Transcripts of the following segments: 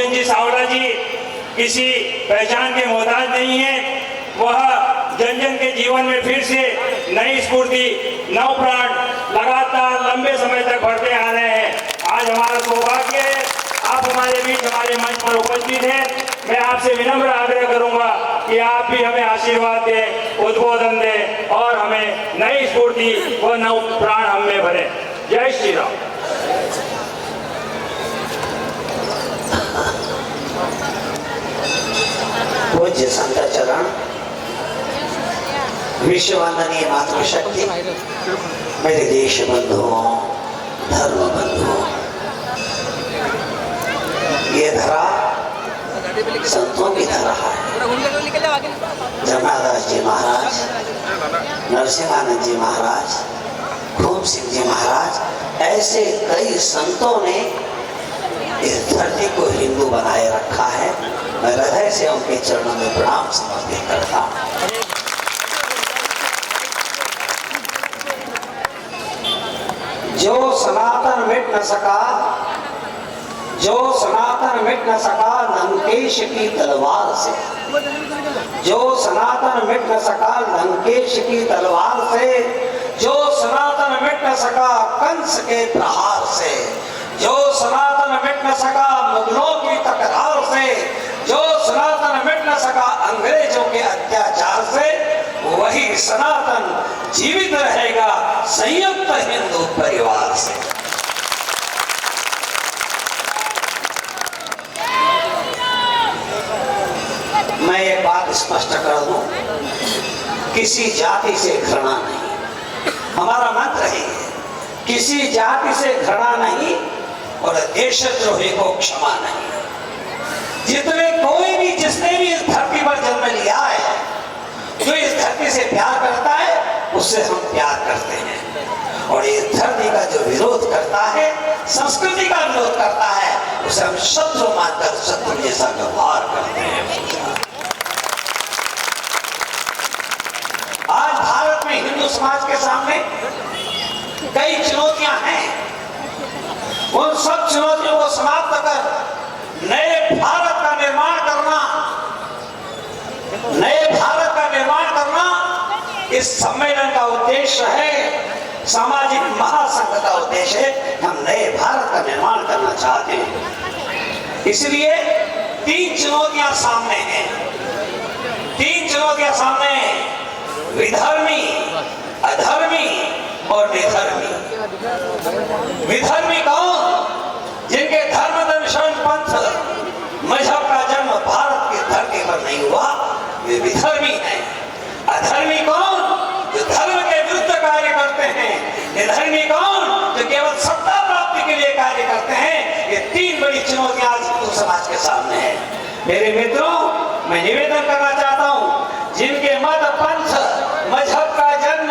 भूपेंद्र जी सावड़ा जी किसी पहचान के मोहताज नहीं है। वह जन जन के जीवन में फिर से नई स्फूर्ति, नव प्राण लगातार लंबे समय तक बढ़ते आ रहे हैं। आज हमारा सौभाग्य है आप हमारे बीच हमारे मंच पर उपस्थित हैं। मैं आपसे विनम्र आग्रह करूंगा कि आप भी हमें आशीर्वाद दें, उद्बोधन दें और हमें नई स्फूर्ति व नव प्राण हम में भरें। जय श्री राम। पूज्य संत चरण, विश्ववंदनीय मातृशक्ति, मेरे देश बंधुओं, धर्म बंधुओं, ये धरा संतों की धरा है। जमुनादास जी महाराज, नरसिंहानंद जी महाराज, खूब सिंह जी महाराज, ऐसे कई संतों ने इस धरती को हिंदू बनाए रखा है। मैं हृदय से उनके चरणों में प्रणाम समर्पित करता हूँ। जो सनातन मिट न सका, जो सनातन मिट न सका लंकेश की तलवार से, जो सनातन मिट न सका लंकेश की तलवार से, जो सनातन मिट न सका कंस के प्रहार से, जो सनातन मिट न सका मुगलों की तकरार से, जो सनातन मिट न सका अंग्रेजों के अत्याचार से, वही सनातन जीवित रहेगा संयुक्त हिंदू परिवार से। मैं एक बात स्पष्ट कर दूं, किसी जाति से घृणा नहीं, हमारा मंत्र है किसी जाति से घृणा नहीं और देशद्रोही को क्षमा नहीं। जितने कोई भी जिसने भी इस धरती पर जन्म लिया है, जो इस धरती से प्यार करता है उससे हम प्यार करते हैं, और इस धरती का जो विरोध करता है, संस्कृति का विरोध करता है, उसे हम शत्रु मानकर शत्रु जैसा व्यवहार करते हैं। आज भारत में हिंदू समाज के सामने कई चुनौतियां हैं। उन सब चुनौतियों को समाप्त कर नए भारत का निर्माण करना, नए भारत का निर्माण करना इस सम्मेलन का उद्देश्य है। सामाजिक महासंघ का उद्देश्य है। हम नए भारत का निर्माण करना चाहते हैं। इसलिए तीन चुनौतियां सामने हैं। तीन चुनौतियां सामने हैं, विधर्मी, अधर्मी और निधर्मी। विधर्मी कौन? जिनके धर्म दर्शन पंथ मजहब का जन्म भारत की धरती पर नहीं हुआ, वे विधर्मी हैं। अधर्मी कौन? जो धर्म के विरुद्ध कार्य करते हैं। निधर्मी कौन? जो केवल सत्ता प्राप्ति के लिए कार्य करते हैं। ये तीन बड़ी चुनौतियां आज हिंदू समाज के सामने हैं। मेरे मित्रों, मैं निवेदन करना चाहता हूं, जिनके मत पंथ मजहब का जन्म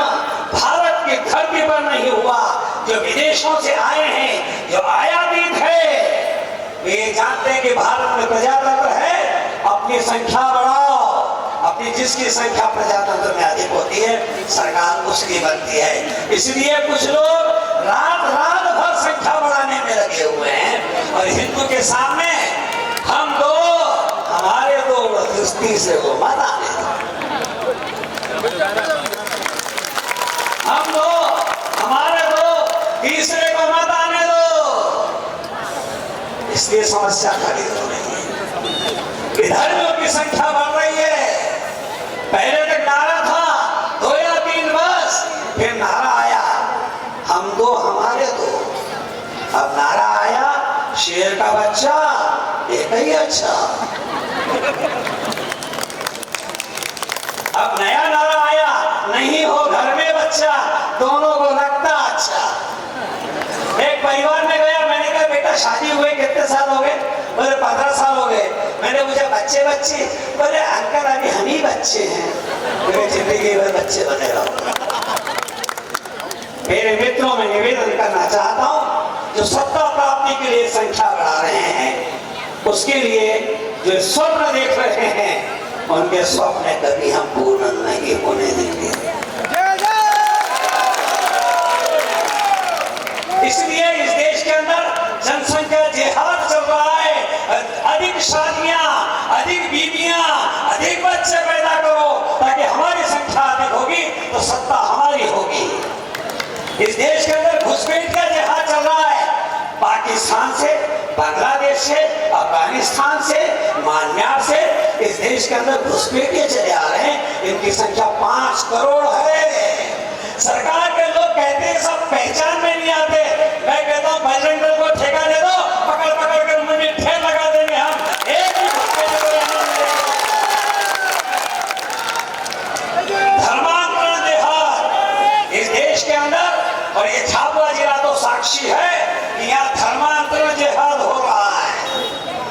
भारत की धरती पर नहीं हुआ, जो विदेशों से आए हैं, जो आयातित है, वे जानते हैं कि भारत में प्रजातंत्र है, अपनी संख्या बढ़ाओ। अपनी जिसकी संख्या प्रजातंत्र में अधिक होती है, सरकार उसकी बनती है। इसलिए कुछ लोग रात रात भर संख्या बढ़ाने में लगे हुए हैं, और हिंदू के सामने हम दो, हमारे दो दृष्टि से वो मत आने दो, हम दो, हमारे दो, तीसरे को मत आने दो। इसलिए समस्या खड़ी हो रही है। विधर्मियों की संख्या बढ़ रही है। पहले तक नारा था 2 या 3 बस, फिर नारा आया हम दो हमारे दो। अब नारा आया शेर का बच्चा एक ही अच्छा। अब नया नारा आया नहीं हो घर में बच्चा, दोनों को लगता अच्छा। एक परिवार में गया, मैंने कहा बेटा शादी हुए कितने साल हो गए? बोले 15 साल हो गए। मैंने पूछा बच्चे बच्चे? बोले अंकल अभी हम ही बच्चे हैं। मेरे जिंदगी में बच्चे बने रहो। मेरे मित्रों, में निवेदन करना चाहता हूं, जो सत्ता प्राप्ति के लिए संख्या बढ़ा रहे हैं, उसके लिए जो स्वप्न देख रहे हैं, उनके स्वप्न कभी हम पूर्ण नहीं होने देंगे। इसलिए इस देश के अंदर जनसंख्या जिहाद चल रहा है। अधिक शादियां, अधिक बीवियां, अधिक बच्चे पैदा करो, ताकि हमारी संख्या अधिक होगी तो सत्ता हमारी होगी। इस देश के अंदर घुसपैठ का जिहाद चल रहा है, पाकिस्तान से, बांग्लादेश से, अफगानिस्तान से, म्यांमार से इस देश के अंदर घुसपैठिए चले आ रहे हैं। इनकी संख्या 5 करोड़ है। सरकार के लोग कहते हैं सब पहचान में नहीं आते। मैं कहता हूं बजरंग दल को ठेका दे दो, पकड़ पकड़ कर मुझे ठेल लगा देंगे हम। एक भी धर्मांतरण जिहाद इस देश के अंदर, और ये झाबुआ जिला तो साक्षी है कि यहाँ धर्मांतरण जिहाद हो रहा है,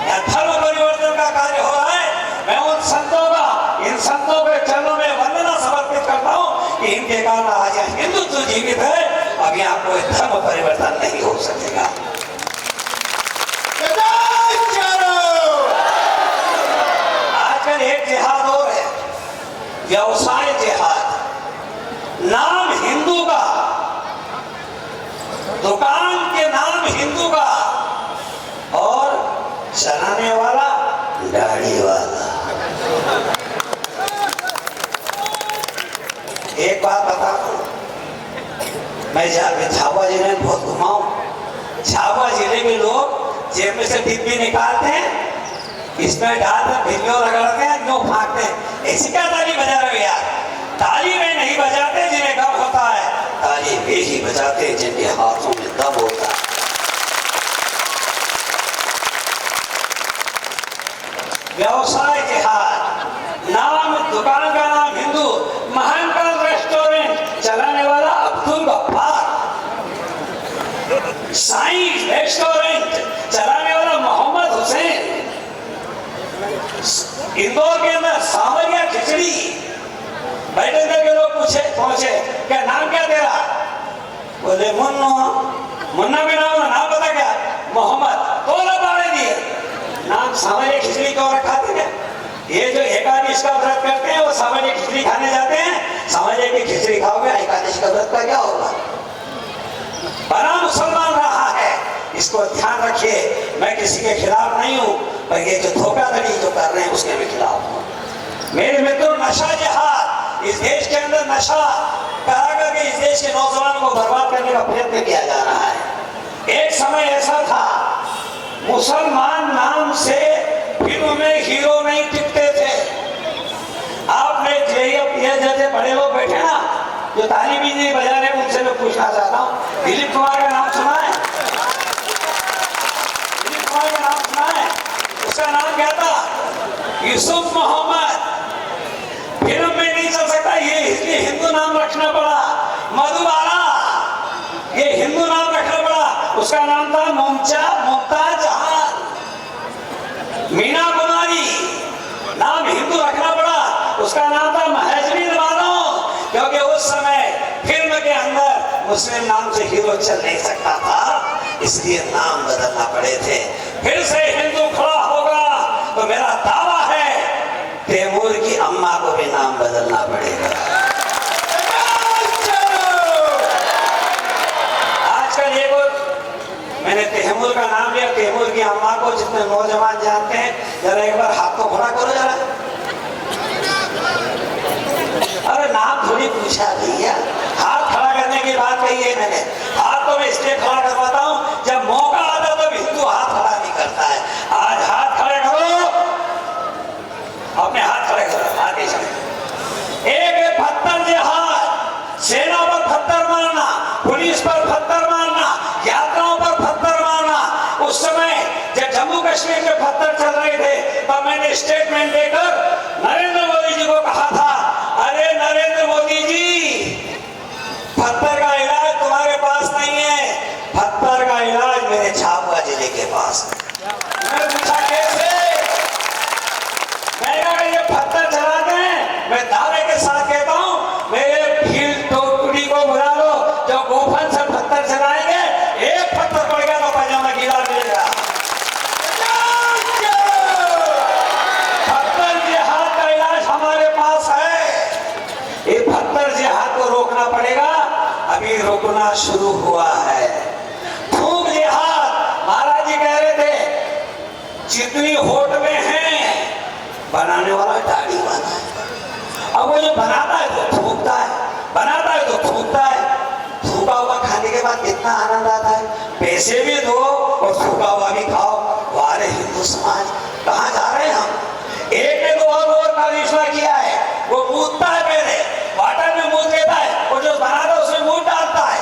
यहाँ धर्म परिवर्तन का कार्य हो रहा है। मैं उन संतों का, इन संतों के चरणों में वंदना समर्पित करता हूँ कि इनके कारण आज यहाँ हिंदुत्व जीवित है। अब यहाँ कोई धर्म परिवर्तन नहीं हो सकेगा। आजकल एक जिहाद और है, व्यवसाय जिहाद। नाम हिंदू का, दुकान के नाम हिंदू का, और चलाने वाला दाढ़ी वाला। एक बात बता दूं, मैं झाबुआ जिले में बहुत घुमा हूं। झाबुआ जिले के लोग जेब में से डिब्बी निकालते हैं, इसमें डालकर भिलियों रगड़ते हैं, नो फाँकते हैं। ऐसी क्या ताली बजा रहे हो यार? ताली में नहीं बजाते जिन्हें गम होता है, ताली वे ही बजाते हैं जिनके हाथों में दम होता है। व्यवसाय जिहाद, नाम दुकान का नाम हिंदू, महानकाल रेस्टोरेंट चलाने वाला अब्दुल गफ्फार, साईं रेस्टोरेंट चलाने वाला मोहम्मद हुसैन, इंदौर के अंदर सांवरिया खिचड़ी। बैठक के लोग पहुंचे क्या नाम क्या तेरा? बोले मुन्ना। मुन्ना भी नाम पता क्या? मोहम्मद। तोला बाड़े दिए, नाम सांवरिया खिचड़ी क्यों रखा था? ये जो एकादश का व्रत करते हैं वो सांवरिया खिचड़ी खाने जाते हैं। सांवरिया की खिचड़ी खाओगे, एकादश का व्रत का क्या होगा? बड़ा मुसलमान रहा है, इसको ध्यान रखिए। मैं किसी के खिलाफ नहीं हूं, पर ये जो धोखाधड़ी जो कर रहे हैं उसके मैं खिलाफ हूं। मेरे मित्रों, नशा जिहाद, इस देश के अंदर नशा करा करके इस देश के नौजवानों को बर्बाद करने का प्रयत्न किया जा रहा है। एक समय ऐसा था, मुसलमान नाम से फिल्म में हीरो नहीं टिकते थे। आपने ये जैसे बड़े लोग बैठे ना जो ताली भी नहीं बजा रहे, उनसे मैं पूछना चाहता हूँ, दिलीप कुमार का नाम सुना है? दिलीप कुमार का नाम सुना है? उसका नाम क्या था? यूसुफ मोहम्मद। फिल्म में नहीं चल सकता, ये इसलिए हिंदू नाम रखना पड़ा। मधुबाला, ये हिंदू नाम रखना पड़ा। उसका नाम था मुमताज जहान। मीना कुमारी, नाम हिंदू रखना पड़ा। उसका नाम था महजबीन बानो, क्योंकि उस समय फिल्म के अंदर मुस्लिम नाम से हीरो चल नहीं सकता था, इसलिए नाम बदलना पड़े थे। फिर से हिंदू खड़ा होगा तो मेरा दावा है तैमूर की अम्मा को भी नाम बदलना पड़ेगा। आजकल ये मैंने तैमूर का नाम लिया, तैमूर की अम्मा को जितने नौजवान जानते हैं, जरा एक बार हाथ तो खड़ा करो जरा। अरे नाम थोड़ी पूछा भैया, हाथ खड़ा करने की बात कही है मैंने। हाथ तो मैं इसलिए खड़ा करवाता हूं, जब मौका आता तो हिंदू हाथ खड़ा नहीं करता है। आज हाथ खड़े करो, अपने हाथ खड़े करो, हाथ एक पत्थर जिहाद, सेना पर पत्थर मारना, पुलिस पर पत्थर मारना, यात्राओं पर पत्थर मारना। उस समय जब जम्मू कश्मीर में पत्थर चल रहे थे तब मैंने स्टेटमेंट देकर नरेंद्र मोदी जी को कहा था, अरे नरेंद्र मोदी जी, पत्थर का इलाज तुम्हारे पास नहीं है, पत्थर का इलाज मेरे झाबुआ जिले के पास है। मैंने पूछा कैसे? मैंने कहा ये पत्थर चलाते हैं, मैं दावे के साथ कहता हूं, मेरे भील टोकरी को बुला लो, जो गोफन से पत्थर चलाएंगे, एक पत्थर पड़ेगा तो पैजामा गीला मिलेगा। पत्थर जिहाद का इलाज हमारे पास है। ये पत्थर जिहाद को रोकना पड़ेगा, अभी रोकना शुरू हुआ है। थूक जिहाद, महाराज जी कह रहे थे जितनी होटलें हैं बनाने वाला दाढ़ी वाला है। अब वो जो बनाता है तो थूकता है, बनाता है तो थूकता है। थूका हुआ खाने के बाद कितना आनंद आता है, पैसे भी दो और थूका हुआ भी खाओ। वारे हिंदू समाज, कहाँ जा रहे हैं हम? एक ने तो और करिश्मा किया है, वो मूदता है, पहले वाटर में मूद लेता है और जो बनाता है उसमें मूद डालता है।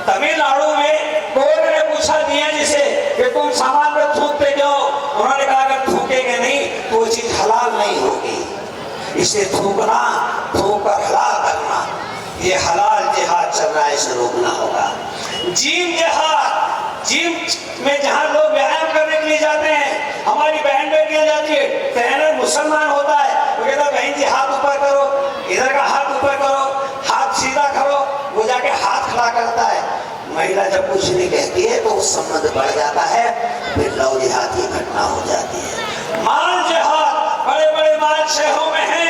तमिलनाडु में कोर्ट ने पूछा दिया जिसे कि तुम सामान पे थूकते क्यों? उन्होंने कहा अगर थूकेंगे नहीं तो वो चीज हलाल नहीं होगी, इसे थूकना, थूक कर हलाल करना, ये हलाल जिहाद चल रहा है, इसे रोकना होगा। जिम जिहाद, जिम में जहां लोग व्यायाम करने के लिए जाते हैं, हमारी बहन बेटियां जाती है, ट्रेनर मुसलमान होता है, वो कहता है बहन जी हाथ ऊपर करो, इधर का हाथ ऊपर करो, हाथ सीधा करो, वो जाके हाथ खड़ा करता है। महिला जब कुछ नहीं कहती है तो उस संबंध बढ़ जाता है, फिर लव जिहाद की घटना हो जाती है। माल जिहाद बड़े बड़े माल शहरों में है,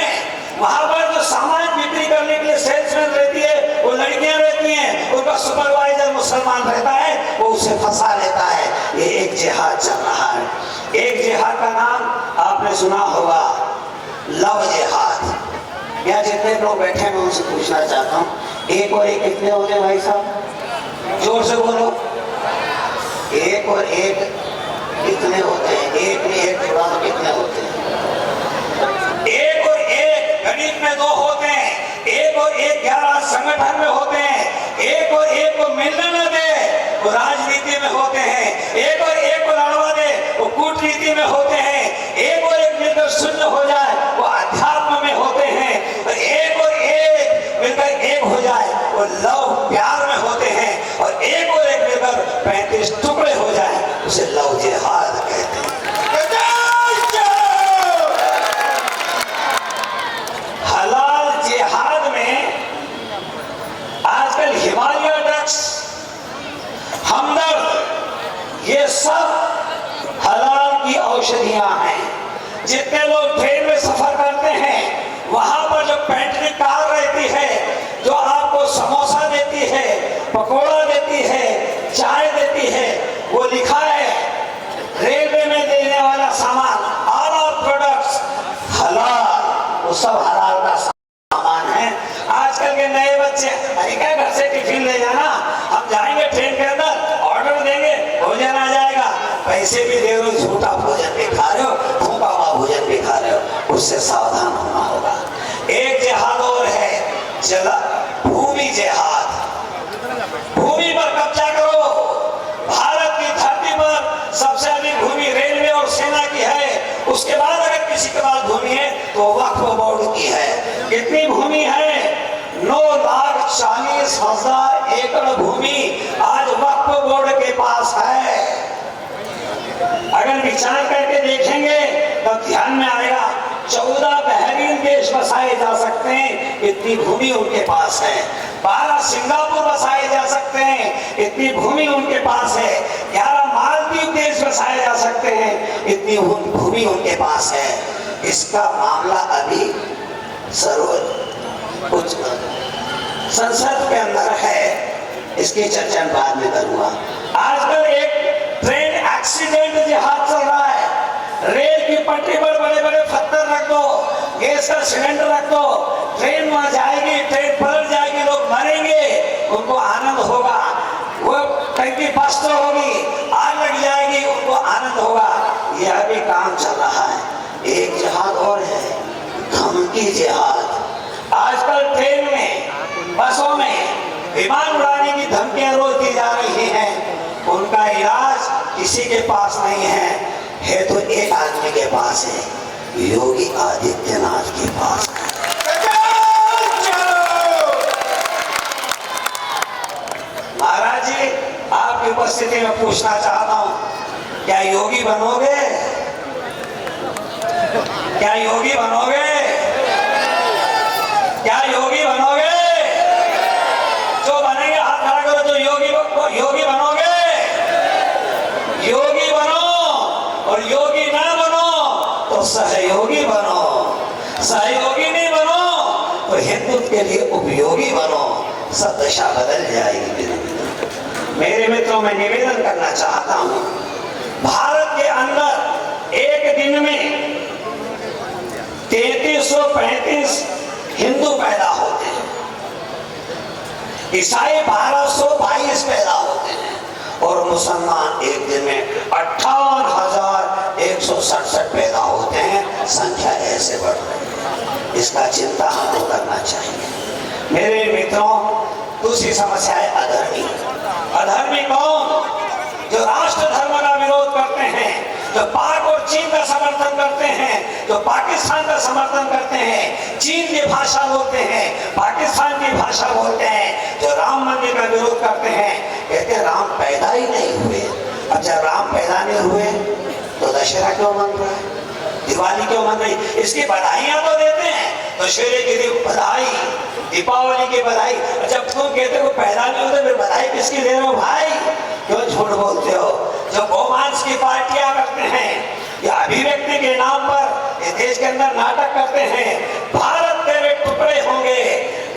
वहां पर जो सामान बिक्री करने के लिए सेल्समैन रहती है, वो लड़कियां रहती हैं, उनका सुपरवाइजर मुसलमान रहता है, वो उसे फंसा लेता है। ये एक जिहाद चल रहा है। एक जिहाद का नाम आपने सुना होगा, लव जिहाद। या जितने लोग बैठे हैं मैं उनसे पूछना चाहता हूँ, एक और एक कितने होते हैं भाई साहब? जोर से बोलो। एक और एक कितने होते हैं? एक में एक जोड़ा तो कितने होते हैं? एक और एक गणित में 2 होते हैं, एक और एक 11 संगठन में होते हैं, एक और एक को मिलने न दे वो राजनीति में होते हैं, एक और एक को लड़वा दे वो कूटनीति में होते हैं, एक और एक मिलकर शून्य हो जाए वो अध्यात्म में होते हैं, और एक मिलकर एक हो जाए वो लव प्यार में होते हैं, और एक मिलकर 35 टुकड़े हो जाए उसे लव जिहाद कहते हैं। हलाल जिहाद में आजकल हिमालय ड्रग्स, हमदर्द, ये सब हलाल की औषधियां हैं। जितने लोग ट्रेन में सफर करते हैं वहां पर जो पेंट्री कार रहती है, जो आपको समोसा देती है, पकोड़ा देती है, चाय देती है, वो लिखा है रेलवे में देने वाला सामान, ऑल ऑफ प्रोडक्ट्स हलाल, वो सब हलाल का सामान है। आजकल के नए बच्चे, अरे क्या घर से टिफिन ले जाना, हम जाएंगे ट्रेन के अंदर, ऑर्डर देंगे, भोजन आ जाएगा, पैसे भी दे रहे हो, झूठा भोजन भी खा रहे हो, थूका हुआ भोजन भी खा रहे हो, उससे सावधान होना होगा। एक जिहाद और है, जला भूमि जिहाद। भूमि पर कब्जा करो। भारत की धरती पर सबसे अधिक भूमि रेलवे और सेना की है, उसके बाद अगर किसी के पास भूमि है तो वक्फ बोर्ड की है। कितनी भूमि है? 9,40,000 एकड़ भूमि आज वक्फ बोर्ड के पास है। अगर विचार करके देखेंगे तो ध्यान में आएगा, 14 बेहरीन देश बसाए जा सकते हैं, इतनी भूमि उनके पास है। 12 सिंगापुर बसाए जा सकते हैं, इतनी भूमि उनके पास है। 11 मालदीव देश बसाए जा सकते हैं, इतनी भूमि उनके पास है। इसका मामला अभी सर्वोच्च संसद के अंदर है, इसकी चर्चा बाद में करूंगा। आजकल एक ट्रेन एक्सीडेंट जिहाद चल रहा है। रेल की पटरी पर बड़े बड़े पत्थर रख दो, गैस का सिलेंडर रख दो, ट्रेन वहां जाएगी, ट्रेन पलट जाएगी, लोग मरेंगे, उनको आनंद होगा। वो टंकी बस्ट होगी, आग लग जाएगी, उनको आनंद होगा। यह भी काम चल रहा है। एक जिहाद और है, धमकी जिहाद। आजकल ट्रेन में, बसों में विमान उड़ाने की धमकियां रोज दी जा रही हैं। उनका इलाज किसी के पास नहीं है तो एक आदमी के पास है, योगी आदित्यनाथ के पास है। महाराज जी, आपकी उपस्थिति में पूछना चाहता हूं, क्या योगी बनोगे? क्या योगी बनोगे? क्या योगी बनोगे? जो बनेंगे हाथ खड़ा करो, जो योगी बनोगे। योगी बनो, और योगी ना बनो तो सहयोगी बनो। सहयोगी नहीं बनो तो हिंदुत्व के लिए उपयोगी बनो, सब दशा बदल जाएगी। मेरे मित्रों, मैं निवेदन करना चाहता हूं, भारत के अंदर हिंदू पैदा होते हैं, ईसाई 1222 पैदा होते हैं और मुसलमान एक दिन में 58,167 पैदा होते हैं। संख्या ऐसे बढ़ रही है, इसका चिंता हमको करना चाहिए। मेरे मित्रों, दूसरी समस्या है अधर्मी। अधर्मी कौन? जो राष्ट्र धर्म का विरोध करते हैं, जो पाक और चीन का समर्थन करते हैं, जो पाकिस्तान का समर्थन करते हैं, चीन की भाषा बोलते हैं, पाकिस्तान की भाषा बोलते हैं, जो राम मंदिर का विरोध करते हैं, कहते हैं राम पैदा ही नहीं हुए। अब जब राम पैदा नहीं हुए तो दशहरा क्यों मन रहा है, दिवाली क्यों मन रही? इसकी बधाइयां तो देते हैं, दशहरे की बधाई, दीपावली की बधाई। जब तुम कहते हो पैदा नहीं होते फिर बधाई किसकी दे रहे हो भाई? क्यों झूठ बोलते हो? जो गोमांस की पार्टियां करते हैं या अभिव्यक्ति के नाम पर ये देश के अंदर नाटक करते हैं, भारत तेरे टुकड़े होंगे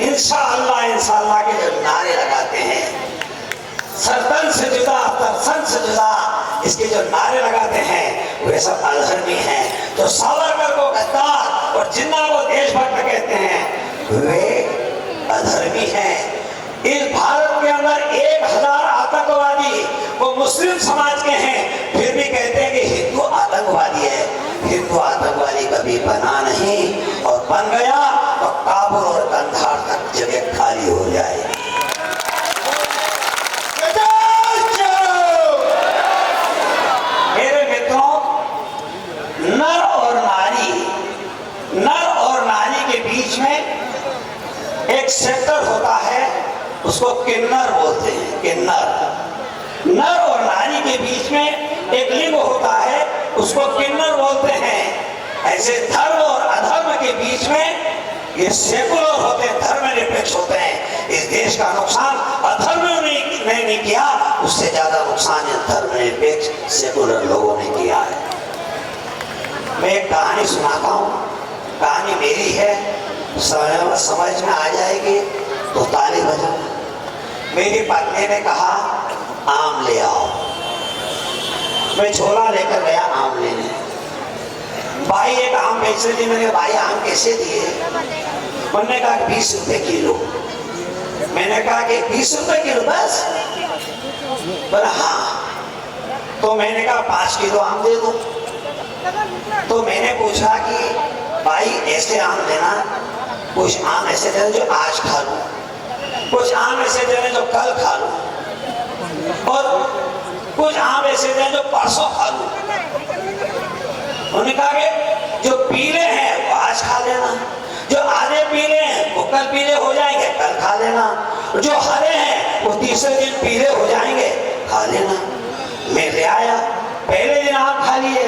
इंशाअल्लाह इंशाअल्लाह के जो नारे लगाते हैं, सरतन से जुदा तरसन से जुदा, इसके जो नारे लगाते हैं वे सब अधर्मी हैं। जो सावरकर को गद्दार और जिन्ना को देशभक्त कहते हैं वे अधर्मी हैं। इस भारत के अंदर 1000 आतंकवादी वो मुस्लिम समाज के हैं, फिर भी कहते हैं कि हिंदू आतंकवादी है। हिंदू आतंकवादी कभी बना नहीं, और बन गया तो काबुल और कंधार तक जगह खाली हो जाएगी। मेरे मित्रों, नर और नारी के बीच में एक सेक्टर होता है, उसको किन्नर बोलते हैं। किन्नर। नर और नारी के बीच में एक लिंग होता है, उसको किन्नर बोलते हैं। ऐसे धर्म और अधर्म के बीच में ये सेकुलर होते हैं, धर्मनिरपेक्ष होते हैं। इस देश का नुकसान अधर्मियों ने नहीं किया, उससे ज्यादा नुकसान इन धर्मनिरपेक्ष सेकुलर लोगों ने किया है। मैं एक कहानी सुनाता हूँ, कहानी मेरी है, समझ में आ जाएगी तो ताली बजाना। मेरी पत्नी ने कहा आम ले आओ। मैं झोला लेकर गया आम लेने। भाई एक आम बेच रही थी, मैंने कहा भाई आम कैसे दिए? उन्होंने कहा 20 रुपए किलो। मैंने कहा कि 20 रुपए किलो बस? बोला हाँ। तो मैंने कहा 5 किलो आम दे दो। तो मैंने पूछा कि भाई ऐसे आम देना, कुछ आम ऐसे देना जो आज खा लूं, कुछ आम ऐसे देना जो कल खा लूं, और कुछ आम ऐसे देना जो परसों खा लूं। उन्होंने कहा कि जो पीले हैं वो आज खा लेना, जो आधे पीले हैं वो कल पीले हो जाएंगे, कल खा लेना, जो हरे हैं वो तीसरे दिन पीले हो जाएंगे, खा लेना। मैं ले आया, पहले दिन आम खा लिए,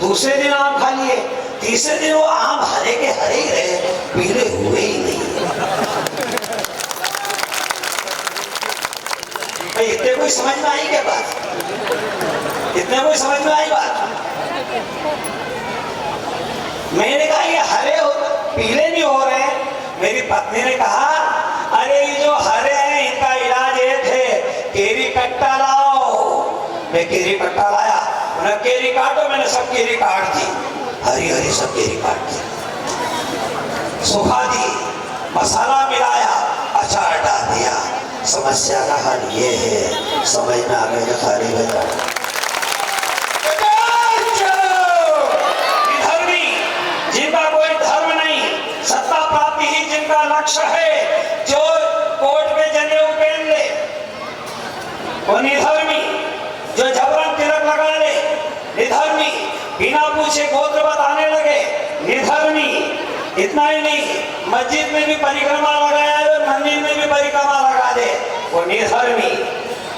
दूसरे दिन आम खा लिए, तीसरे दिन वो आम हरे के हरे ही रहे, पीले हुए ही नहीं। इतने कोई समझ में आई क्या बात? इतने कोई समझ में आई बात? मैंने कहा ये हरे हो पीले नहीं हो रहे। मेरी पत्नी ने कहा अरे ये जो हरे हैं इनका इलाज एक है, केरी कट्टा लाओ। मैं केरी कट्टा लाया, मैंने केरी काटो, मैंने सब केरी काट दी, हरी हरी सब केरी काट दी, सुखा दी, मसाला मिलाया, अचार डाल दिया। समस्या का हल ये है, समझ में आ गया? खाली बजा विधर्मी जिनका कोई धर्म नहीं, सत्ता प्राप्ति ही जिनका लक्ष्य है, जो कोर्ट में जनेऊ पहन ले वो निधर्मी, जो जबरन तिलक लगा ले निधर्मी, बिना पूछे गोत्र बताने लगे निधर्मी। इतना ही नहीं, मस्जिद में भी परिक्रमा लगाया है, मंदिर में भी परिक्रमा लगा दे वो निधर्मी।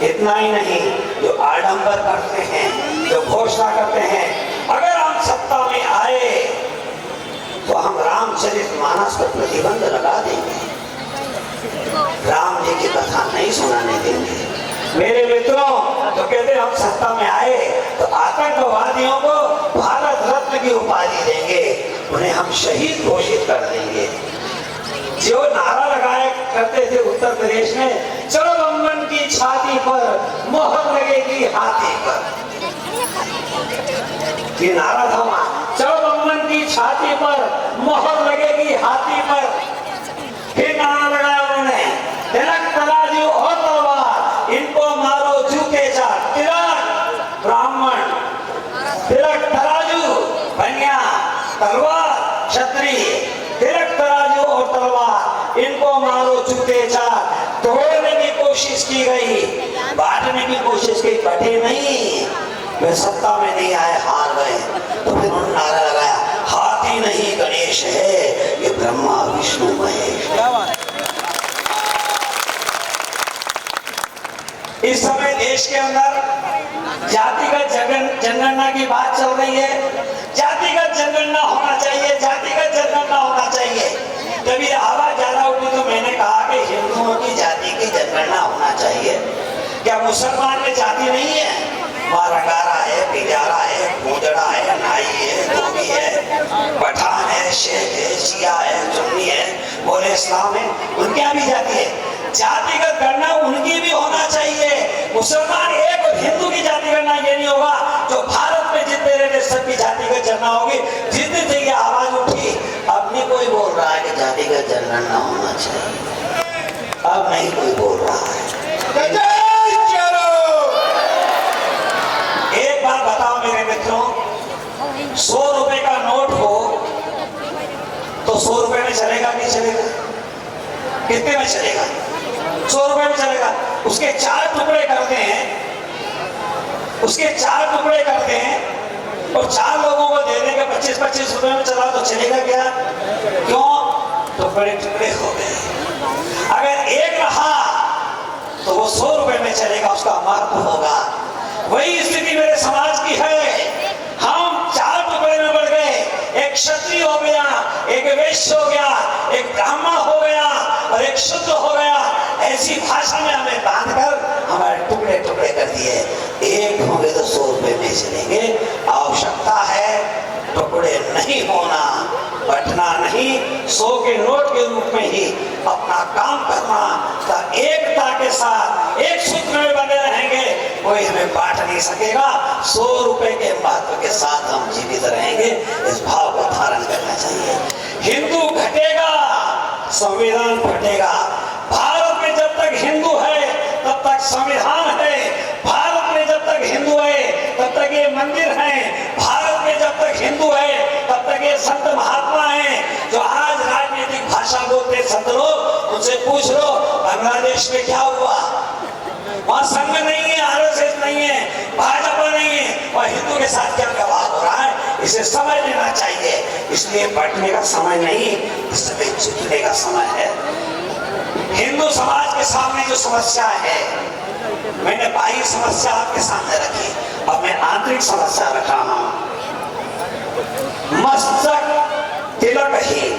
इतना ही नहीं, जो आडंबर करते हैं, जो घोषणा करते हैं अगर हम सत्ता में आए तो हम रामचरितमानस पर प्रतिबंध लगा देंगे, राम जी की कथा नहीं सुनाने देंगे। मेरे मित्रों, तो कहते हम सत्ता में आए तो आतंकवादियों को भारत रत्न की उपाधि देंगे, उन्हें हम शहीद घोषित कर देंगे। जो नारा लगाया करते थे उत्तर प्रदेश में, चलो बम्बन की छाती पर मोहर लगेगी हाथी पर, ये नारा था वहां, चलो बम्बन की छाती पर मोहर लगेगी हाथी पर। तलवार क्षत्रिय, तिलक तराजू और तलवार, इनको मारो चूते चार। तोड़ने की कोशिश की गई, बांटने की कोशिश की, बटे नहीं। वे सत्ता में नहीं आए, हार गए। तो फिर उन्होंने नारा लगाया, हाथी नहीं गणेश है, ये ब्रह्मा विष्णु महेश है। इस समय देश के अंदर जातिगत जनगणना की बात चल रही है। जातिगत जनगणना होना चाहिए, जातिगत जनगणना होना चाहिए। जब ये आवाज ज्यादा उठी तो मैंने कहा कि हिंदुओं की जाति की जनगणना होना चाहिए। क्या मुसलमान में जाति नहीं है? वहाँ रंगारा है, पिजारा है, भूजड़ा है, नाई है, धोबी है, पठान है, शेख है, शिया है, सुन्नी है, बोले इस्लाम है, उनके यहाँ भी जाति है। जातिगत गणना उनकी भी होना चाहिए। मुसलमान एक और हिंदू की जाति गणना ये नहीं होगा। जो भारत में जितने रहते सबकी जातिगत जनगणना होगी। जितनी जगह आवाज उठी, अब नहीं कोई बोल रहा है कि जातिगत जनगणना होना चाहिए। अब नहीं कोई बोल रहा है। एक बात बताओ मेरे मित्रों, 100 रुपए का नोट हो तो 100 रुपए में चलेगा नहीं चलेगा? कितने में चलेगा? 100 रुपए में चलेगा। उसके 4 टुकड़े करते हैं, उसके 4 टुकड़े करते हैं और 4 लोगों को दे देंगे 25-25 रुपए में चला तो चलेगा क्या? क्यों? टुकड़े टुकड़े हो गए। अगर एक रहा तो वो 100 रुपए में चलेगा, उसका महत्व होगा। वही स्थिति मेरे समाज की है। हम 4 टुकड़े में बढ़ गए। एक क्षत्रिय हो गया, एक वैश्य हो गया, एक ब्राह्मण हो गया और एक शूद्र हो गया। ऐसी भाषा में हमें बांधकर हमारे टुकड़े टुकड़े कर दिए। एक होंगे तो 100 रुपए में चलेंगे। आवश्यकता है टुकड़े नहीं होना, बंटना नहीं, 100 के नोट के रूप में ही अपना काम करना। तो एकता के साथ एक सूत्र में बने रहेंगे, कोई हमें बांट नहीं सकेगा। 100 रुपए के महत्व के साथ हम जीवित रहेंगे। इस भाव को धारण करना चाहिए। हिंदू घटेगा, संविधान फटेगा। भारत में जब तक हिंदू है तब तक संविधान है। भारत में जब तक हिंदू है तब तक ये मंदिर है। भारत में जब तक हिंदू है तब तक ये संत महात्मा हैं। जो आज राजनीतिक भाषा बोलते संत लोग, उनसे पूछ लो बांग्लादेश में क्या हुआ? वहाँ संघ नहीं है, आरएसएस नहीं है, भाजपा नहीं है, और हिंदू के साथ क्या व्यवहार हो रहा है, इसे समझ लेना चाहिए। इसलिए बैठने का समय नहीं, इस समय जीतने का समय है। हिंदू समाज के सामने जो समस्या है, मैंने बाह्य समस्या आपके सामने रखी, अब मैं आंतरिक समस्या रख रहा हूं। मस्तक तिलकहीन,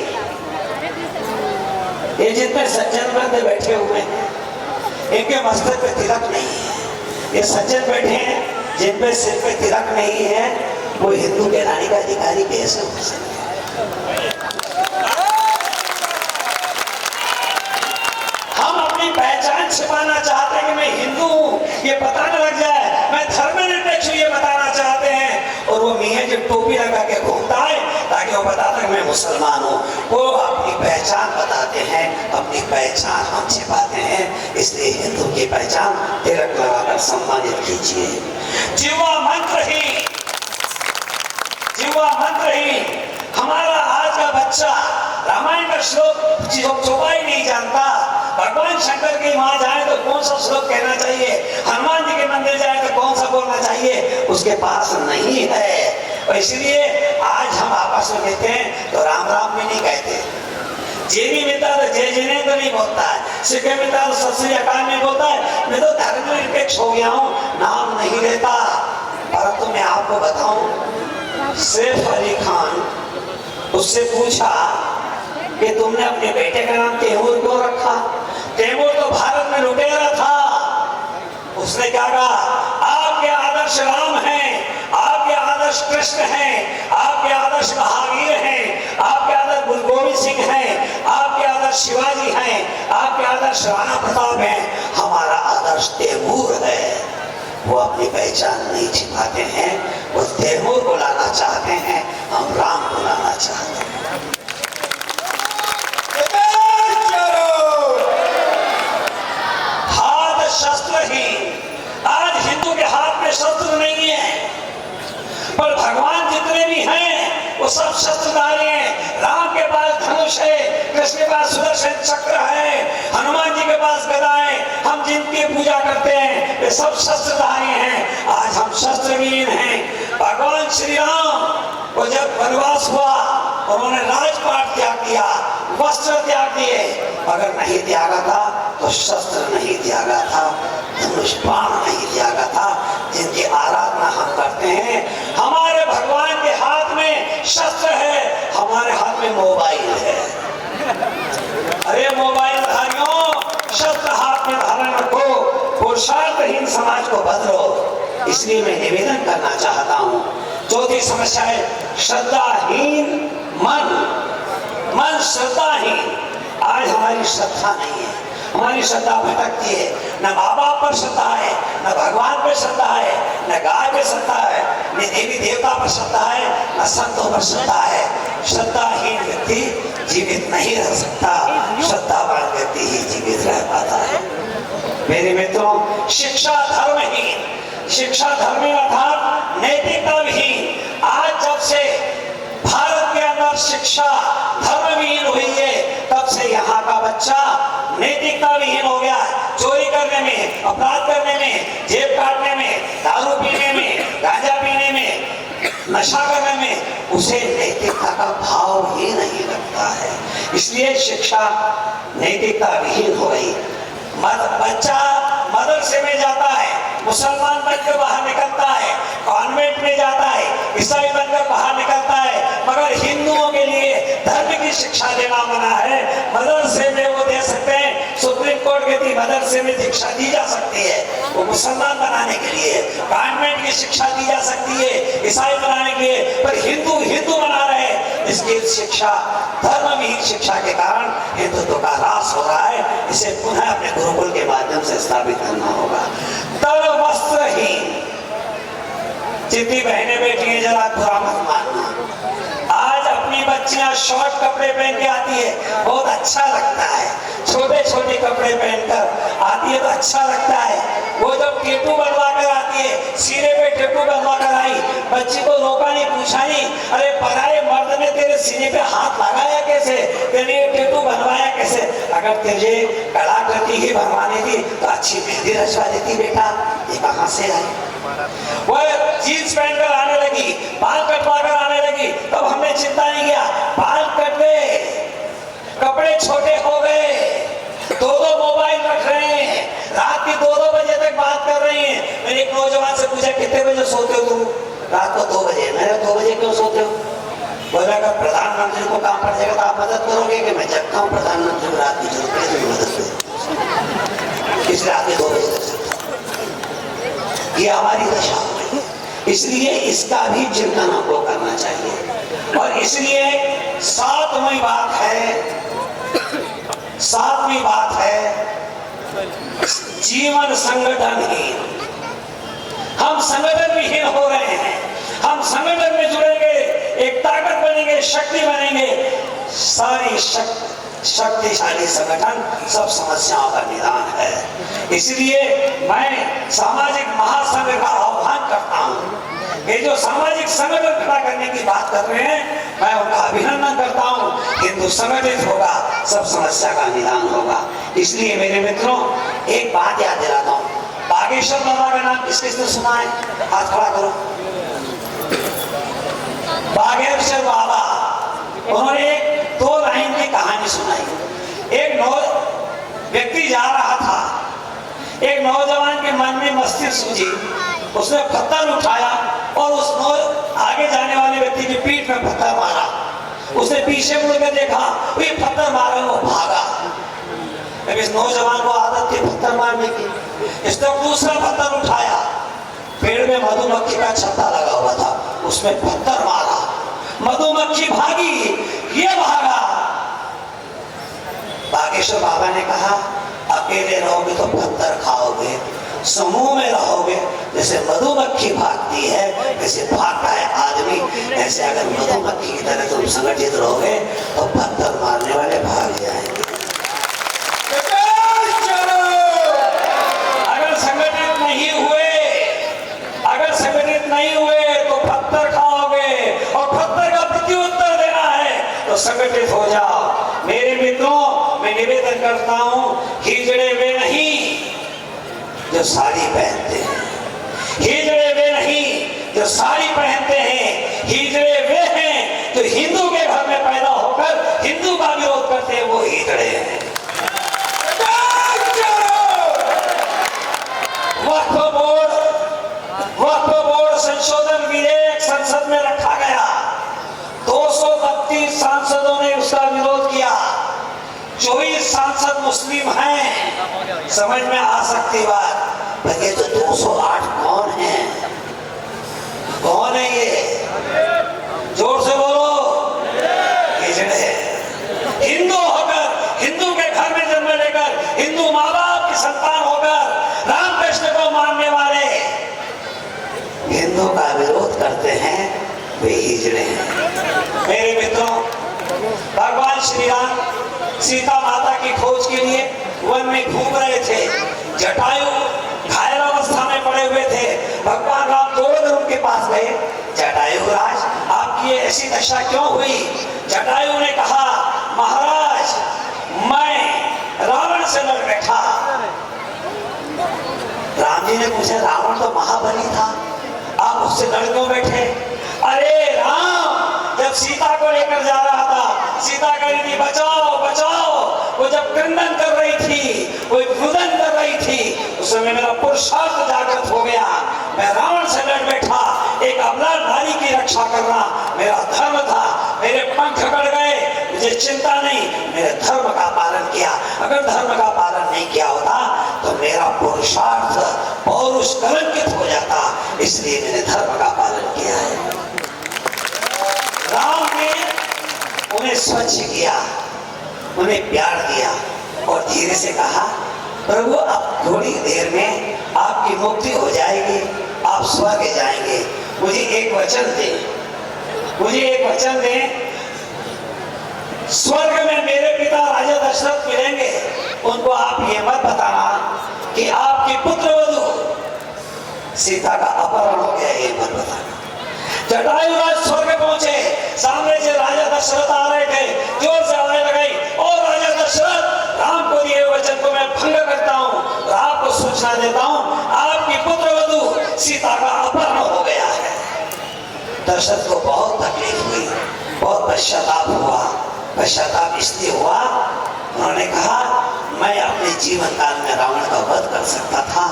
ये जितने सज्जन बंदे बैठे हुए हैं इनके मस्तक पे तिलक नहीं है। ये सज्जन बैठे हैं जिन पे सिर पे तिलक नहीं है, वो हिंदू कहलाने का अधिकारी कैसे हो सकते हैं? हम अपनी पहचान छिपाना चाहते हैं कि मैं हिंदू हूं, ये पता न लग जाए। मैं धर्मनिरपेक्ष ये बताना चाहते हैं, और वो मियां जो टोपी लगा के घूमता है ताकि वो बताता है मैं मुसलमान हूं। वो अपनी पहचान बताते हैं, अपनी पहचान हम छिपाते हैं। इसलिए हिंदू की पहचान तिलक लगाकर सम्मानित कीजिए। जीवा मंत्र ही, जीवा मंत्र ही। हमारा आज का बच्चा रामायण का श्लोक चौपाई नहीं जानता। भगवान शंकर की वहां जाए तो कौन सा श्लोक कहना चाहिए, हनुमान जी के मंदिर जाए तो कौन सा बोलना चाहिए, उसके पास नहीं है। और इसलिए आज हम आपस में कहते हैं तो राम राम भी नहीं कहते। जेबी मिलता तो जय जिनेन्द्र नहीं बोलता है, सिक्के मिलता तो सत श्री अकाल नहीं बोलता है। मैं तो धर्मनिरपेक्ष हो गया हूँ, नाम नहीं लेता। परंतु मैं आपको बताऊं, सैफ अली खान, उससे पूछा कि तुमने अपने बेटे का नाम तैमूर क्यों रखा? तैमूर तो भारत में लुटेरा था। उसने क्या कहा? आपके आदर्श राम हैं, आपके आदर्श कृष्ण हैं, आपके आदर्श महावीर हैं, आपके आदर्श गुरु गोविंद सिंह हैं, आपके आदर्श शिवाजी हैं, आपके आदर्श राणा प्रताप हैं। हमारा आदर्श तैमूर है। वो अपनी पहचान नहीं छिपाते हैं, वो तैमूर को लाना चाहते हैं, हम राम को लाना चाहते हैं। हाथ शस्त्र ही, आज हिंदू के हाथ में शस्त्र नहीं है, पर भगवान जितने भी हैं वो सब शस्त्रधारी हैं। राम के पास धनुष है, कृष्ण के पास सुदर्शन चक्र है, हनुमान जी के पास गदा है। हम जिनकी पूजा करते हैं वे सब शस्त्रधारी हैं। आज हम शस्त्रहीन हैं। भगवान श्री राम को जब वनवास हुआ उन्होंने राजपाट त्याग किया, वस्त्र त्याग दिए, अगर नहीं त्यागा था तो शस्त्र नहीं त्यागा था, धनुष बाण नहीं त्यागा था, जिनकी आराधना हम करते हैं। हमारे भगवान के हाथ में शस्त्र है, हमारे हाथ में मोबाइल है। अरे मोबाइल धारियों, शस्त्र हाथ में धारण रखो, पुरुषार्थहीन समाज को बदलो। इसलिए मैं निवेदन करना चाहता हूँ। चौथी समस्या है श्रद्धाहीन मन। मन श्रद्धाहीन। आज हमारी श्रद्धा नहीं है, हमारी श्रद्धा भटकती है। न माँ बाप पर श्रद्धा है, न भगवान पर श्रद्धा है, न गाय पर श्रद्धा है, न देवी देवता पर श्रद्धा है, न संतों पर श्रद्धा है। श्रद्धाहीन व्यक्ति जीवित नहीं रह सकता, श्रद्धावान व्यक्ति ही जीवित रह पाता है। मेरे मित्रों, शिक्षा धर्महीन, शिक्षा धर्महीन अर्थात नैतिकता विहीन। आज जब से भारत के अंदर शिक्षा धर्महीन हुई है, तब से यहाँ का बच्चा नैतिकता विहीन हो गया। चोरी करने में, अपराध करने में, जेब काटने में, दारू पीने में, गांजा पीने में, नशा करने में उसे नैतिकता का भाव ही नहीं लगता है। इसलिए शिक्षा नैतिकता विहीन हो गई। बच्चा मदरसे में जाता है, मुसलमान बनकर बाहर निकलता है, कॉन्वेंट में जाता है, ईसाई बनकर बाहर निकलता है, मगर हिंदुओं के लिए धर्म की शिक्षा देना मना है। मदरसे में वो दे सकते हैं, सुप्रीम कोर्ट कहती मदरसे में शिक्षा दी जा सकती है, वो मुसलमान बनाने के लिए। कॉन्वेंट की शिक्षा दी जा सकती है ईसाई बनाने के लिए, पर हिंदू हिंदू बना रहे। इसकी शिक्षा धर्महीन शिक्षा के कारण हिंदुत्व का ह्रास हो रहा है। इसे पुनः अपने गुरुकुल के माध्यम से स्थापित करना होगा। तब वस्त्रहीन। जितनी बहनें बेटी हैं जरा बुरा मत मानना। आज अपनी बच्चियां शॉर्ट कपड़े पहन के आती है, बहुत अच्छा लगता है। छोटे छोटे कपड़े पहनकर आती है तो अच्छा लगता है। वो जब टेटू बनवा कर आती है, सीने पे टेटू बनवा कर आई, बच्ची को रोका नहीं, पूछा नहीं, अरे पराये मर्द ने तेरे सीने पे हाथ लगाया कैसे, तेरे टेटू बनवाया कैसे? अगर तुझे कलाकृति ही बनवानी थी तो अच्छी मेहंदी रचवा देती बेटा, ये कहाँ से आई? वो जीन्स पहनकर आने लगी, बाल कटवा कर आने लगी, तब हमने चिंता नहीं किया, बाल कट गए, कपड़े छोटे हो गए, दो मोबाइल रख रहे हैं, रात की 2-2 बजे तक बात कर रही हैं। मैंने एक नौजवान से पूछा कितने बजे सोते हो तुम? रात को 2 बजे। मैंने 2 बजे क्यों सोते हो? बोला अगर प्रधानमंत्री को काम पड़ जाएगा तो आप मदद करोगे कि मैं जगता हूँ, प्रधानमंत्री को रात की जरूरत पड़े तो मदद करो, इसलिए रात के 2 बजे तक सोते। ये हमारी दशा हो गई। इसलिए इसका भी चिंतन हमको करना चाहिए। और इसलिए सातवीं बात है जीवन संगठनहीन। हम संगठन विहीन हो रहे हैं। हम संगठन में जुड़ेंगे, एक ताकत बनेंगे, शक्ति बनेंगे, सारी शक्तिशाली संगठन सब समस्याओं का निदान है। इसलिए मैं सामाजिक महासंघ का आह्वान करता हूँ। ये जो सामाजिक संगठन खड़ा करने की बात कर रहे हैं, मैं उनका अभिनंदन करता हूँ। हिंदू संगठित होगा, सब समस्या का निदान होगा। इसलिए मेरे मित्रों, एक बात याद दिलाता हूँ। बागेश्वर बाबा का नाम किस किसने सुना है? हाथ खड़ा करो। बागेश्वर बाबा, उन्होंने एक 2 लाइन की कहानी सुनाई। एक व्यक्ति जा रहा था, एक नौजवान के मन में मस्ती सूझी, उसने पत्थर उठाया और उस आगे जाने वाले व्यक्ति की पीठ में पत्थर मारा। उसने पीछे मुड़कर देखा, ये पत्थर मारा, वो भागा। अब इस नौजवान को आदत थी पत्थर मारने की। इसने दूसरा पत्थर उठाया, पेड़ में मधुमक्खी का छत्ता लगा हुआ था, उसमें पत्थर मारा, मधुमक्खी भागी, ये भागा। बागेश्वर बाबा ने कहा, अकेले रहोगे तो पत्थर खाओगे, समूह में रहोगे जैसे मधुमक्खी भागती है, जैसे भागता है आदमी, ऐसे अगर मधुमक्खी की तरह तुम संगठित रहोगे तो पत्थर मारने वाले भाग जाएंगे। अगर संगठित नहीं हुए तो पत्थर खाओगे और पत्थर का मृत्यु तो संगठित हो जाओ। मेरे मित्रों, मैं निवेदन करता हूं, हिजड़े वे नहीं जो साड़ी पहनते हैं, हिजड़े वे नहीं जो साड़ी पहनते हैं, हिजड़े वे हैं जो हिंदू के घर में पैदा होकर हिंदू का विरोध करते हैं, वो हिजड़े हैं। वक्फ बोर्ड संशोधन विधेयक संसद में रखा गया, 232 सांसदों ने उसका विरोध किया, 24 सांसद मुस्लिम हैं। समझ में आ सकती बात, पर ये तो 208 कौन है? कौन है ये? जोर से बोलो। हिजड़े। हिंदू होकर, हिंदू के घर में जन्म लेकर, हिंदू माँ बाप की संतान होकर रामकृष्ण को मानने वाले हिंदू का विरोध करते हैं, वे हिजड़े हैं। मेरे मित्रों, भगवान श्री राम सीता माता की खोज के लिए वन में घूम रहे थे। जटायु घायल अवस्था में पड़े हुए थे। भगवान राम दौड़कर उनके पास गए। जटायु राज, आपकी ये ऐसी दशा क्यों हुई? जटायु ने कहा, महाराज, मैं रावण से लड़ बैठा। राम जी ने पूछा, रावण तो महाबली था, आप उससे लड़ क्यों बैठे? अरे राम, जब सीता को लेकर जा रहा था, सीता कह रही थी बचाओ बचाओ, वो जब क्रंदन कर रही थी, वो रुदन कर रही थी, उस समय मेरा पुरुषार्थ जागृत हो गया। मैं रावण से लड़ बैठा, एक अबला नारी की रक्षा करना मेरा धर्म था। मेरे पंख कट गए, मुझे चिंता नहीं, मेरे धर्म का पालन किया। अगर धर्म का पालन नहीं किया होता तो मेरा पुरुषार्थ पौरुष कलंकित हो जाता, इसलिए मैंने धर्म का पालन किया है। राम ने उन्हें स्वच्छ किया, उन्हें प्यार दिया और धीरे से कहा, प्रभु अब थोड़ी देर में आपकी मुक्ति हो जाएगी, आप स्वर्ग जाएंगे, मुझे एक वचन दें, मुझे एक वचन दें। स्वर्ग में मेरे पिता राजा दशरथ मिलेंगे, उनको आप ये मत बताना कि आपकी पुत्रवधू सीता का अपहरण हो गया, ये मत बताना। जटायु राज स्वर्ग पहुंचे, सामने से राजा दशरथ आ रहे थे, जोर से आवाज लगाई, और राजा दशरथ, राम को दिए वचन को मैं भंग करता हूं और आपको सूचना देता हूं, आपकी पुत्रवधू सीता का अपहरण हो गया है। दशरथ को बहुत तकलीफ हुई, बहुत पश्चाताप हुआ। पश्चाताप इसलिए हुआ, उन्होंने कहा, मैं अपने जीवन काल में रावण का वध कर सकता था,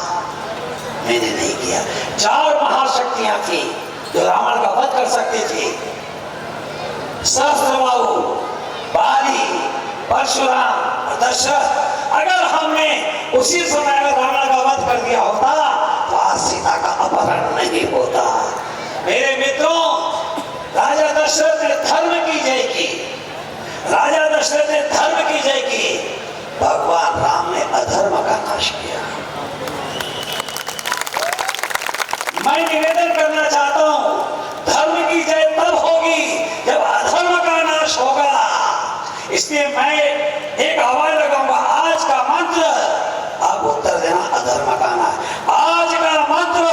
मैंने नहीं किया। 4 महाशक्तियां थी जो रावण का वध कर सकती थी, सहस्त्रबाहु, बाली, परशुराम और दशरथ। अगर हमने उसी समय में रावण का वध कर दिया होता तो आज सीता का अपहरण नहीं होता। मेरे मित्रों, राजा दशरथ ने धर्म की जय की, राजा दशरथ ने धर्म की जय की, भगवान राम ने अधर्म का नाश किया। मैं निवेदन करना चाहता हूं, धर्म की जय तब होगी जब अधर्म का नाश होगा। इसलिए मैं एक आवाज लगाऊंगा, आज का मंत्र, आप उत्तर देना, अधर्म का नाश। आज का मंत्र,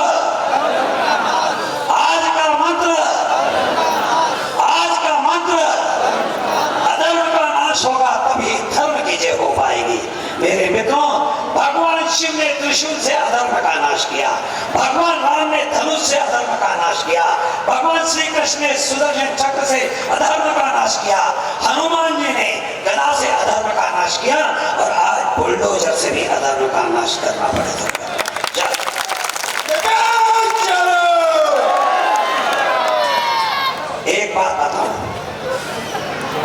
आज का मंत्र, आज का मंत्र, अधर्म का नाश होगा, तभी धर्म की जय हो पाएगी। मेरे मित्रों, भगवान शिव ने त्रिशूल से अधर्म का नाश किया, भगवान राम ने धनुष से अधर्म का नाश किया, भगवान श्री कृष्ण ने सुदर्शन चक्र से अधर्म का नाश किया, हनुमान जी ने गदा से अधर्म का नाश किया, और आज बुलडोजर से भी अधर्म का नाश करना पड़ेगा। एक बात बताऊं,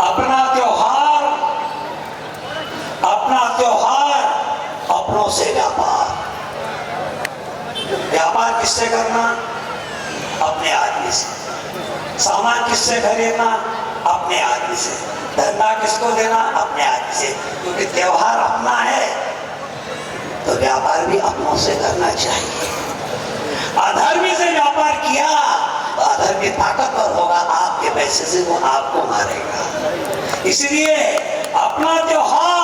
अपना त्योहार अपनों से व्यापार। व्यापार किससे करना? अपने आदमी से। सामान किससे खरीदना? अपने आदमी से। धंधा किसको देना? अपने आदमी से। क्योंकि त्योहार अपना है तो व्यापार भी अपनों से करना चाहिए। अधर्मी से व्यापार किया तो अधर्मी ताकतवर होगा, आपके पैसे से वो आपको मारेगा। इसलिए अपना त्योहार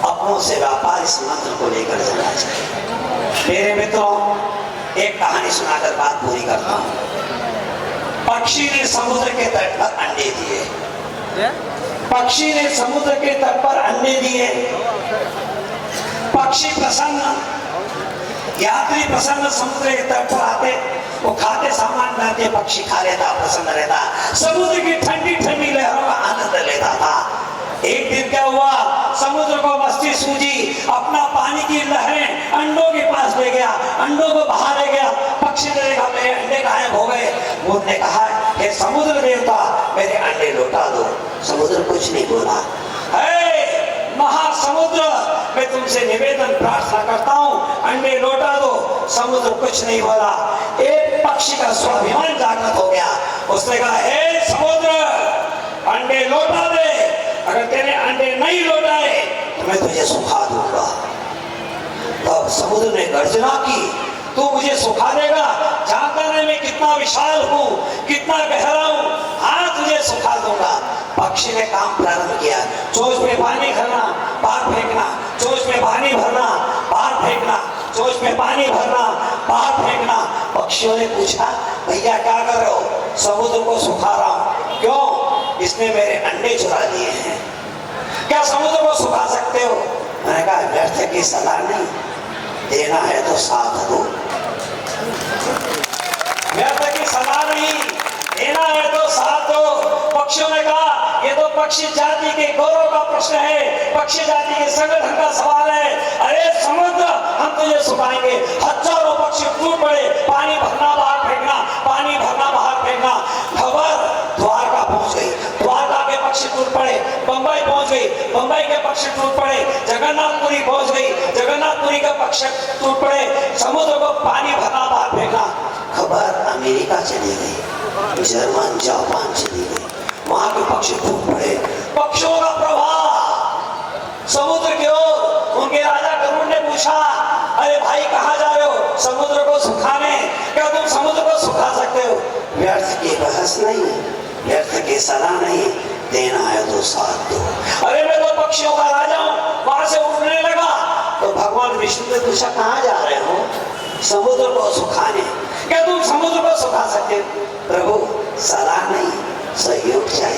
अपनों से व्यापार, इस मंत्र को लेकर चलना चाहिए। मेरे मित्रों, एक कहानी सुनाकर बात पूरी करता हूं। पक्षी ने समुद्र के तट पर अंडे दिए, पक्षी ने समुद्र के तट पर अंडे दिए, पक्षी प्रसन्न, यात्री प्रसन्न समुद्र के तट पर आते, वो खाते सामान लाते, पक्षी खा लेता, प्रसन्न रहता, समुद्र की ठंडी ठंडी लहरों का आनंद लेता था। एक दिन क्या हुआ, समुद्र को मस्ती सूझी, अपना पानी की लहरें अंडों के पास ले गया, अंडों को बाहर ले गया। पक्षी ने देखा मेरे अंडे गायब हो गए, वो ने कहा हे समुद्र देवता मेरे अंडे लौटा दो। समुद्र कुछ नहीं बोला। हे महासमुद्र, मैं तुमसे निवेदन प्रार्थना करता हूँ, अंडे लौटा दो। समुद्र कुछ नहीं बोला। एक पक्षी का स्वाभिमान जागृत हो गया, उसने कहा हे समुद्र अंडे लौटा दे, अगर तेरे अंडे नहीं लौटाए तो मैं तुझे सुखा दूंगा। तब समुद्र ने गर्जना की, तू मुझे सुखा देगा? जानता नहीं मैं कितना विशाल हूँ, कितना गहरा हूँ, हाँ तुझे सुखा दूंगा। पक्षी ने काम प्रारंभ किया, चोंच में पानी भरना, बाहर फेंकना, चोंच में पानी भरना, बाहर फेंकना, चोंच में पानी भरना, बाहर फेंकना। पक्षियों ने पूछा भैया क्या कर रहे हो? समुद्र को सुखा रहा हूँ। क्यों? इसने मेरे अंडे चुरा लिए हैं। क्या समुद्र को सुखा सकते हो? मैंने कहा व्यर्थ की सलाह नहीं, देना है तो साथ दो। व्यर्थ की सलाह नहीं, देना है तो साथ दो। पक्षियों ने कहा ये तो पक्षी जाति के गौरव का प्रश्न है, पक्षी जाति के संगठन का सवाल है। अरे समुद्र हम तुझे सुखाएंगे। हजारों पक्षी टूट पड़े, पानी भरना बाहर फेंकना, पानी भरना बाहर फेंकना। खबर द्वारका पहुंच गई, द्वारका के पक्षी टूट पड़े। बंबई पहुंच गई, बंबई के पक्षी टूट पड़े। जगन्नाथपुरी पहुंच गई, जगन्नाथपुरी के पक्षी टूट पड़े। समुद्र को पानी भरना बाहर फेंकना। खबर अमेरिका चली गई, जर्मन जापान चली गई, वहां के पक्षी टूट पड़े। पक्षियों का प्रवाह समुद्र की ओर। उनके राजा गरुड़ ने पूछा अरे भाई कहाँ जा रहे हो? समुद्र को सुखाने। क्या तुम समुद्र को सुखा सकते हो? व्यर्थ की बहस नहीं, व्यर्थ की सलाह नहीं, देना है तो साथ दो। अरे मैं तो पक्षियों का राजा हूँ। वहां से उड़ने लगा तो भगवान विष्णु ने पूछा कहाँ जा रहे हो? समुद्र को सुखाने। क्या तुम समुद्र को सुखा सकते हो? प्रभु सलाह नहीं, सहयोग चाहिए।